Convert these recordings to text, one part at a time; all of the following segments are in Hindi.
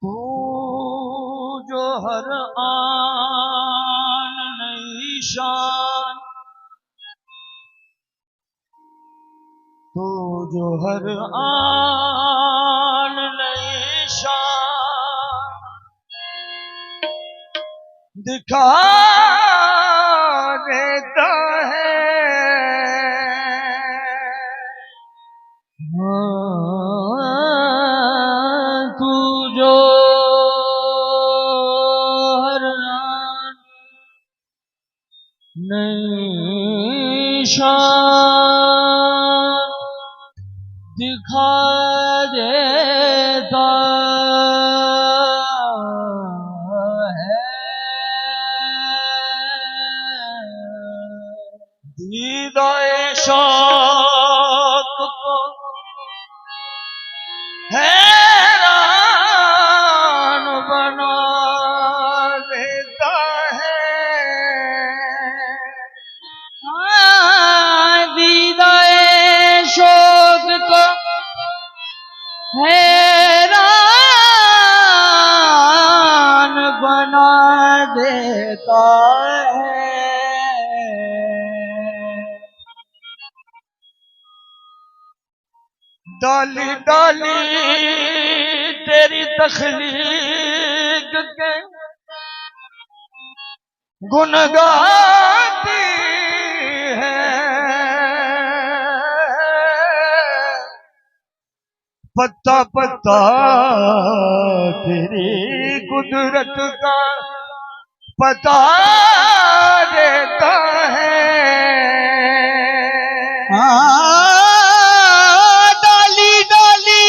तू जो हर आन नई शान, तू जो हर आन नई शान दिखा देता है। तू जो हर आन नई शान दिखा देता है। दीदाए शौक को हैरान बना देता है। दीदाए शौक को हैरान बना देता है। डाली डाली तेरी तख्लीक के गुन गाती है। पत्ता पत्ता तेरी कुदरत का पता देता है। डाली डाली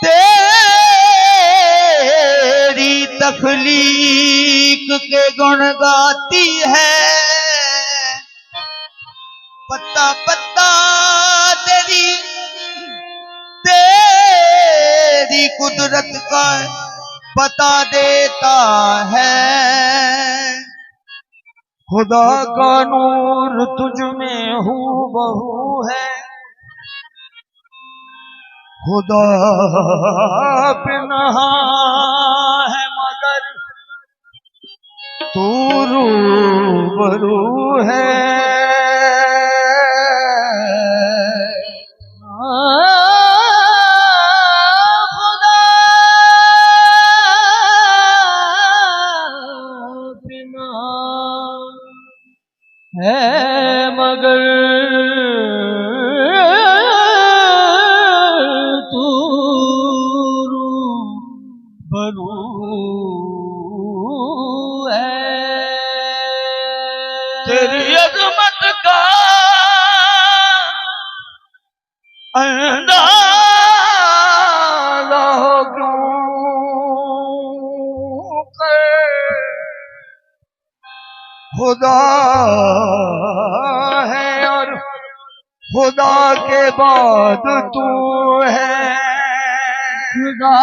तेरी तख्लीक के गुण गाती है। पत्ता पत्ता तेरी कुदरत का बता देता है। खुदा का नूर तुझ में हूबहू है। खुदा बिना है मगर तू रूबरू है। है मगर तू रूबरू है। तेरी अज़मत का अंदाज़ा हो क्यों खुदा है और खुदा के बाद तू है। खुदा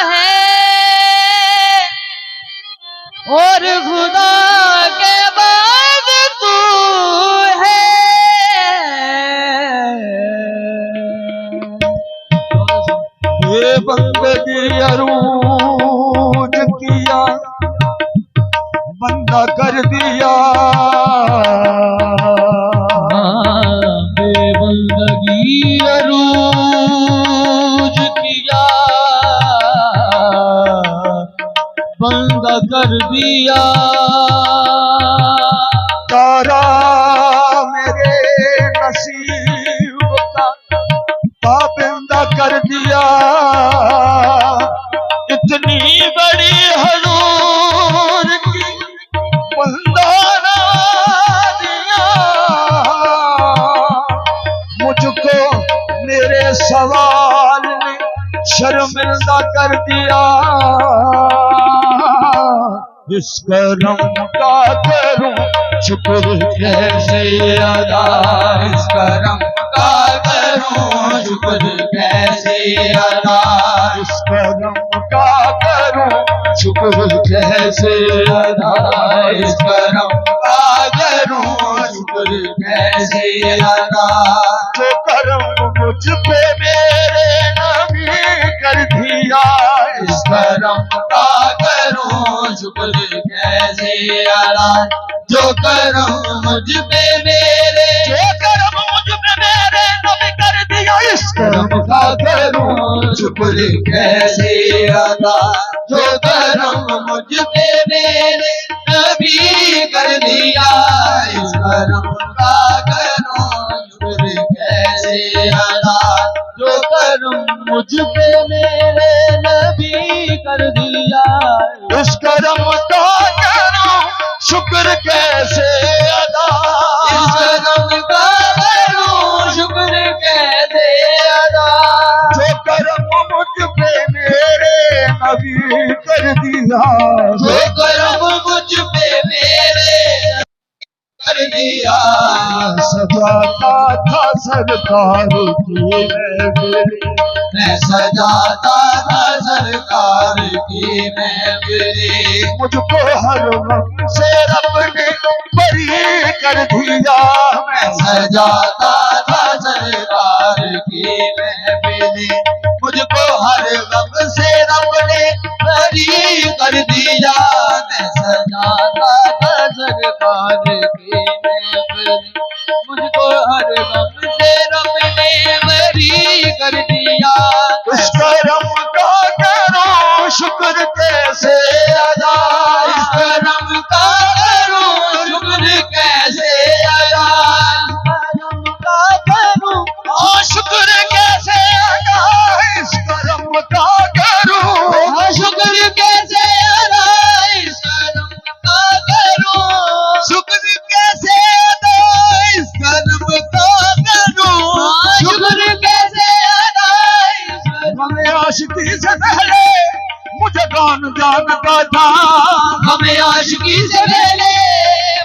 है और खुदा के बाद तू है। ये बंदगी अरूज किया बंदा कर दिया। बेबंदगी अरूज किया बंदा कर दिया। तारा मेरे नसीब का पाबंदा कर दिया। इतनी बड़ी हजूर की बंदाना दिया। मुझको मेरे सवाल ने शर्मिंदा कर दिया। इस करम का करूं शुक्र कैसे अदा। इस करम का करूं शुक्र कैसे अदा। इस करम का करूं शुक्र कैसे अदा। इस करम का करूं शुक्र कैसे अदा। जो करम मुझ पे करम का करूं शुक्र कैसे अदा। जो करम मुझ पे मेरे, जो करम मुझ पे मेरे नबी कर दिया इस करम का करूं शुक्र कैसे अदा। जो करम मुझ पे मेरे नबी कर दिया, इस करम का करूं शुक्र कैसे अदा। जो करम मुझ पे मेरे नबी कर दिया, इस करम का करूं शुक्र कैसे अदा। इस करम का करूं शुक्र कैसे अदा। जो करम मुझ पे मेरे नबी कर दिया, जो करम मुझ पे मेरे कर दिया, सजाता था सरकार की महफिल, मैं सजाता था सरकार की महफिल। मुझको हर गम से रब ने बरी कर दिया। मैं सजाता था सरकार की महफिल, मुझको हर गम से रब ने बरी कर दिया। मैं सजाता था सरकार की महफिल, मुझको हर गम से रब ने बरी कर दिया। इस करम का करो शुक्र कैसे अदा। इस करम का करूं शुक्र कैसे अदा। करम का करूं शुक्र कैसे अदा। इस करम का करूं शुक्र कैसे अदा। इस करम का करूं शुक्र कैसे अदा। इस करम का करूं शुक्र कैसे अदा। हमें आशिकी से पहले मुझे कौन जानता था। हमें आशिकी से पहले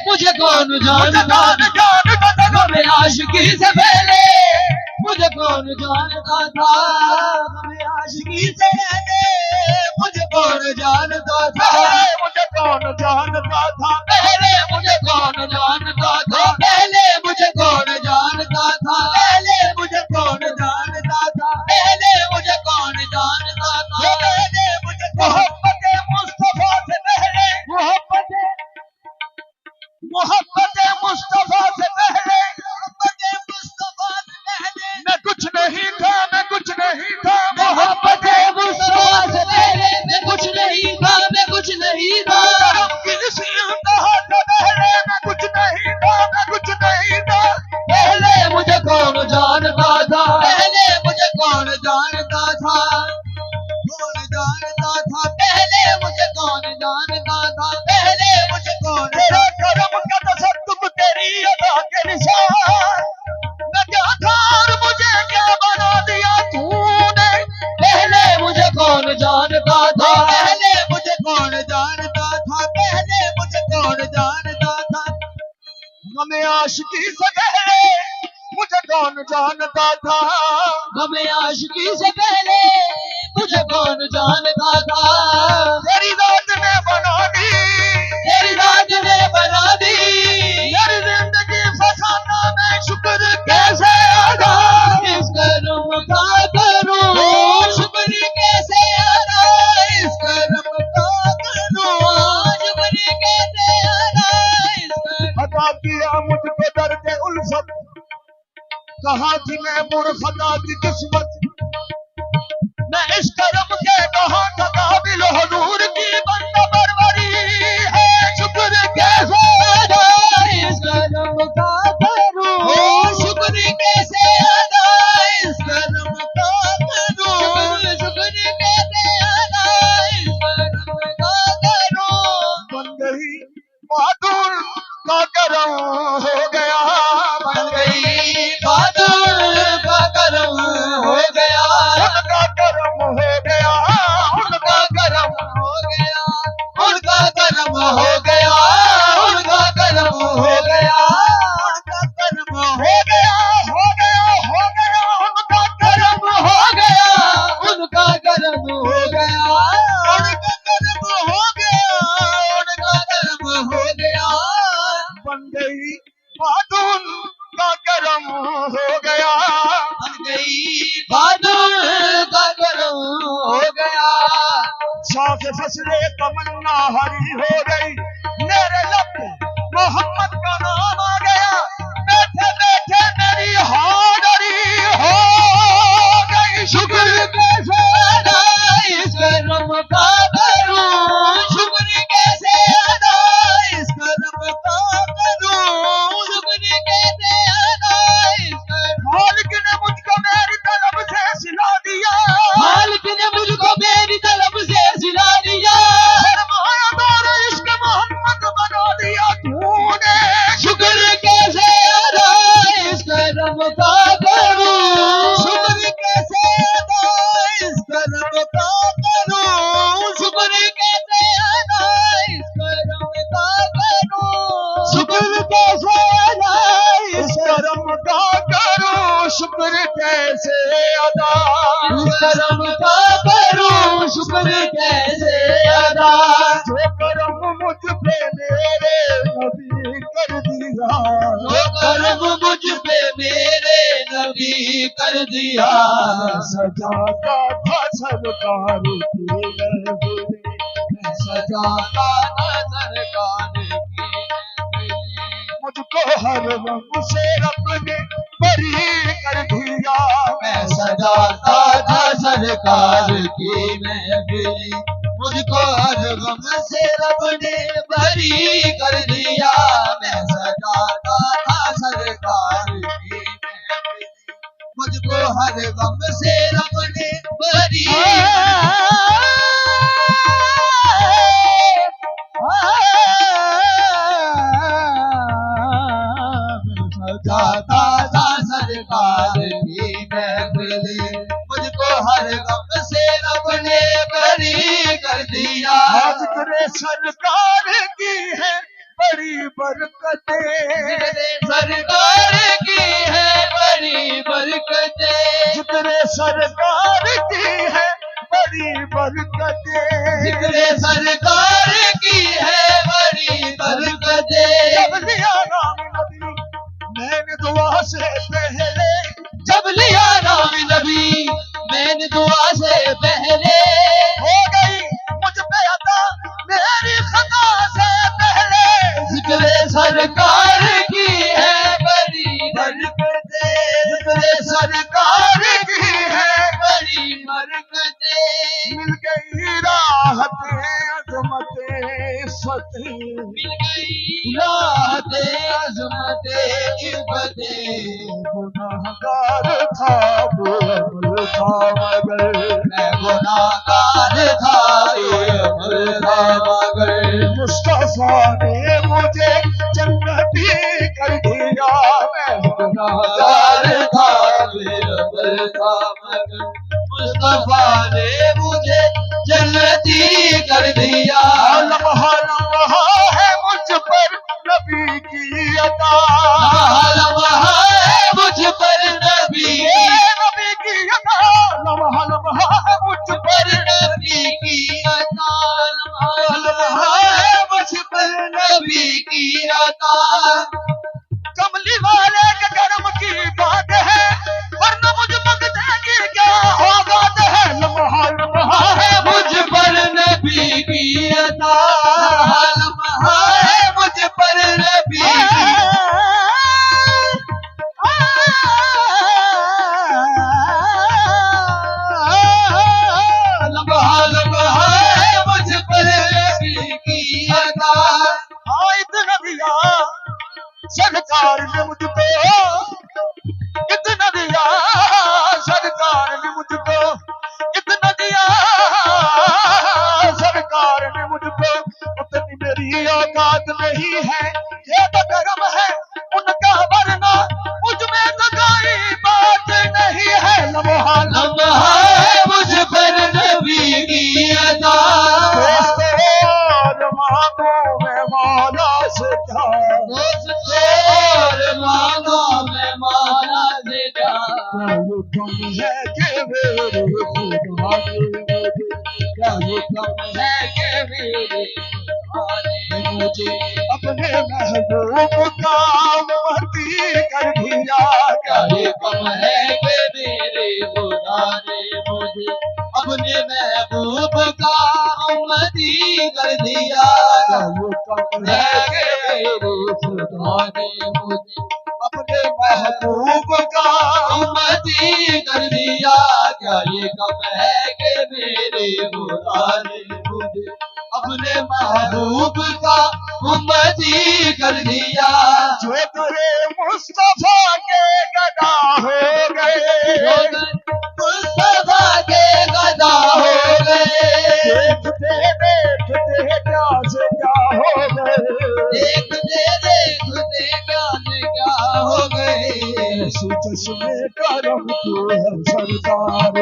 मुझे कौन जानता था। हमें आशिकी से पहले मुझे कौन जानता था। हमें आशिकी से पहले मुझे कौन जानता था। मुझे कौन जानता था। पहले मुझे कौन जानता था। पहले मुझे कौन जानता था। पहले मुझे कौन जानता था। पहले मुझे कौन जानता था। पहले मुझे मोहब्बत मुस्तफा से पहले मोहब्बत मुस्तफा से पहले मुस्तफा से पहले मैं कुछ नहीं था। मैं कुछ नहीं था। मोहब्बत मुस्तफा से पहले मैं कुछ नहीं था। मैं कुछ नहीं था। करम की इस इंतहा से पहले मैं कुछ नहीं था। मैं कुछ नहीं था। पहले मुझे कौन जानता था। पहले मुझे कौन जानता था। कौन जानता था। पहले मुझे कौन जानता था। पहले मुझे कौन तेरा करम का तसद्दुक तेरी अदा के निशान। मैं क्या था और मुझे क्या बना दिया तूने। पहले मुझे कौन जानता था। पहले मुझे कौन जानता था। पहले मुझे कौन जानता था। हमें आशिकी से पहले मुझे कौन जानता था। हमें आशिकी से पहले मुझे कौन जानता था। तेरी जात ने बना दी। तेरी जात ने बना दी। मेरी जिंदगी फसाना मैं शुक्र कैसे अदा। इस करम का करूं शुक्र कैसे अदा। इस करम का करूं शुक्र कैसे अदा। इस करम अदा किया मुझको दर्द उल्फत। कहाँ थी मैं मुर्खता की किस्मत। मैं इस करम के कहाँ था काबिल हुजूर शाख फसले तमन्ना हरी हो गई, मेरे लब मोहम्मद का नाम आ गया, बैठे बैठे मेरी हाजरी हो गई। शुक्र कैसे अदा इस करम का करूं, शुक्र कैसे अदा इस करम का करूं, शुक्र कैसे अदा इस करम। मालिक ने मुझको मेरी तलब से सिला दिया, मालिक ने मुझको मेरी तलब से सिला दिया, सरमायादार इश्क मोहम्मद बना दिया तूने। शुक्र कैसे अदा इस करम का करूं, शुक्र कैसे अदा इस करम का करूं, शुक्र कैसे अदा इस करम का करूं, शुक्र कैसे अदा इस इस करम का करो शुक्र कैसे अदा, करम का करूं, शुक्र कैसे अदा। जो करम मुझ पे मेरे नबी कर दिया, जो करम मुझ पे मेरे नबी कर दिया, सजाता था सरकार की महफिल, मैं सजाता था सरकार की महफिल। मुझको हर गम से रब ने बरी कर दिया, मैं सजाता था सरकार की महफिल, मुझको हर गम से रब ने बरी कर दिया, मैं सजाता था सरकार की महफिल, मुझको हर गम से रब ने बरी सजाता था सरकार की महफिल, मुझको हर गम से रब ने बरी कर दिया। आज तेरे सरकार की है बड़ी बरकतें, मेरे सरकार की है बड़ी बरकतें, जितने सरकार की है बड़ी बरकतें, जिक्रे सरकार की है बड़ी बरकतें। जब लिया नाम नबी मैंने दुआ से पहले, जब लिया नाम नबी मैंने दुआ से पहले, हो गई मुझ पे अता मेरी खता से पहले, जिक्रे सरकार की है बड़ी बरकतें, जिक्रे सरकार की है बड़ी बरकतें। मिल गई राहतें अजमतें फतेह, मिल गई राहते अजमते इब्बतें, गुनाहगार था वो अमल था मगर, मैं गुनाहगार था ये अमल था मगर, मुस्तफा ने मुझे जन्नती कर दिया, मैं गुनाहगार था ये अमल था मगर, मुस्तफा ने मुझे जन्नती कर दिया। लम्हा लम्हा है मुझ पर नबी की अता, लम्हा है मुझ पर नबी नबी की अता, लम्हा लम्हा है मुझ पर नबी की अता, लम्हा है मुझ पर नबी की अता। कमली वाले के कर्म की बात है, वरना मुझ मंगते की क्या औकात है। लम्हा लम्हा है मुझ पर नबी की अता, लम्हा है मुझ पर नबी की लम्हा लम्हा है मुझ पर नबी की अता। इतना दिया सरकार ने मुझको, इतना दिया सरकार ने मुझको, इतना दिया सरकार ने मुझको, उतनी मेरी औकात नहीं है, ये तो कर्म है उनका, वरना मुझ में तो कोई बात नहीं है। लम्हा लम्हा है मुझ पर नबी की अता, और मांगो मैं मौला से क्या, और मांगो मैं मौला से क्या, वो कम है कि मेरे खुदा ने मुझे, क्या वो कम है कि मेरे खुदा ने मुझे अपने महबूब का उम्मती कर दिया। क्या ये कम है कि मेरे खुदा ने मुझे अपने महबूब का जन्नती कर दिया। क्या ये कम है मेरे खुदा ने मुझे अपने महबूब का उम्मती कर दिया। क्या ये कम है कि मेरे खुदा ने मुझे अपने महबूब का उम्मती कर दिया। जो तेरे मुस्तफा के गदा हो गए, मुस्तफा के गदा हो गए। देखते देखते क्या से क्या हो गए, देखते देखते क्या से क्या हो गए। चश्मे करम को है सरकार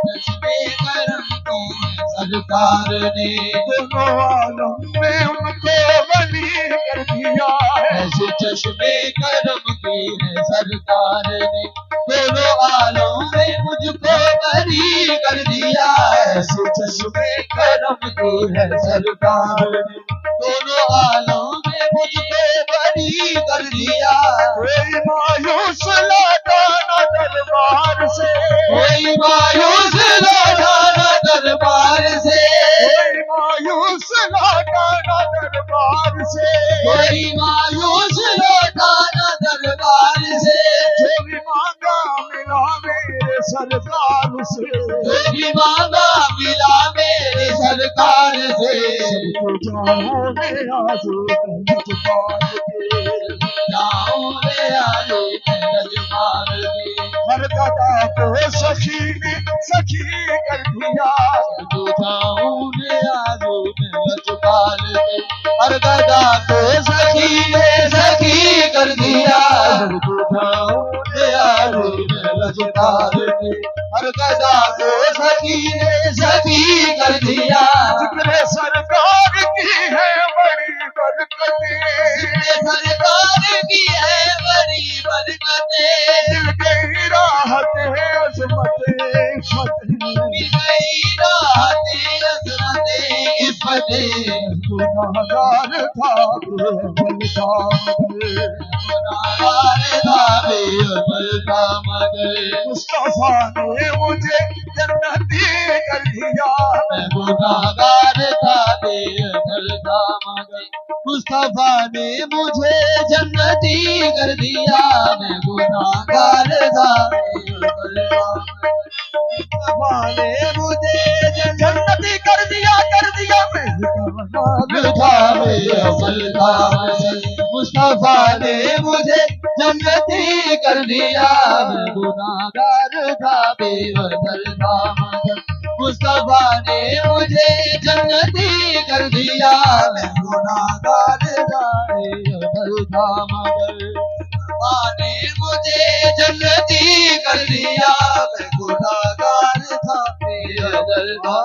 चश्मे करम को है सरकार ने दोनों आलम में उनको वली कर दिया है। ऐसे चश्मे करम की है सरकार ने दोनों आलम में मुझको बरी कर दिया। ऐसे चश्मे करम की है सरकार ने दोनों आलम में मुझको बरी कर दिया। कोई मायूस लौटा न दरबार से, कोई मायूस लौटा न दरबार से। कोई मायूस लौटा न दरबार से, कोई मायूस लौटा न दरबार से। जो भी मांगा मिला मेरे सरकार से, जो भी मांगा मिला मेरे सरकार से। तो जाओ ने आज रजपाल के, जाऊं रे आले रजपाल के। हर गदा को सखी ने सखी कर दिया। तो जाऊं रे आले रजपाल के। हर गदा को सखी ने सखी कर दिया। तो जाऊं रे आले रजपाल के। हर गदा को सखी ने सखी कर दिया। जिक्र सरकार की है बड़ी बरकतें, सरकार की है बड़ी बरकतें। दिल गई राहत है अजमत फतेह, मिल गई राहत अज़मत इफ़्फ़त। गुनाहगार था बेअमल था मगर, गुनाहगार था बेअमल था मगर। मुस्तफा ने मुझे जन्नती कर दिया। मैं गुनाहगार था बेअमल था मगर। मुस्तफा ने मुझे जन्नती कर दिया। मैं गुनाहगार था बेअमल था मगर। मुस्तफा ने मुझे जन्नती कर दिया मैं मुस्तफा ने मुझे जन्नती कर दिया। मैं गुनाहगार था बेवदल था मगर। मुस्तफा ने मुझे जन्नती कर दिया। मैं गुनाहगार था बेवदल था मगर। मुस्तफा ने मुझे जन्नती कर दिया। मैं गुनाहगार था बेवदल था।